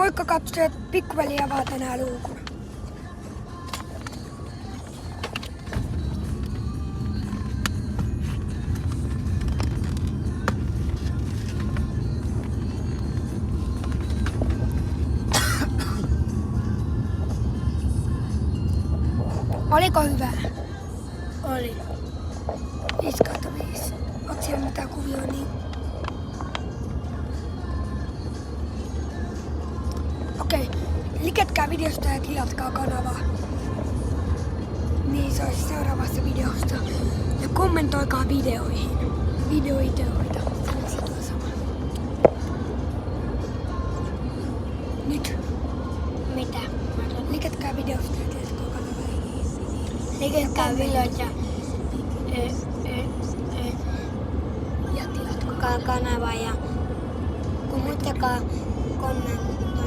Moikka katsojat, pikkuveli avaa tänään luukun. Oliko hyvä? Oli. 5/5. Onko siellä mitään kuvioa niin? Okei, liketkää videosta ja tilatkaa kanavaa. Niin se olisi seuraavassa videossa. Ja kommentoikaa videoihin. Videoideoita. Se tuo sama. Nyt. Mitä? Liketkää videosta ja tilatkaa kanavaa. Liketkää videoita Ja tilatkaa kanavaa ja muistakaa kommentoida.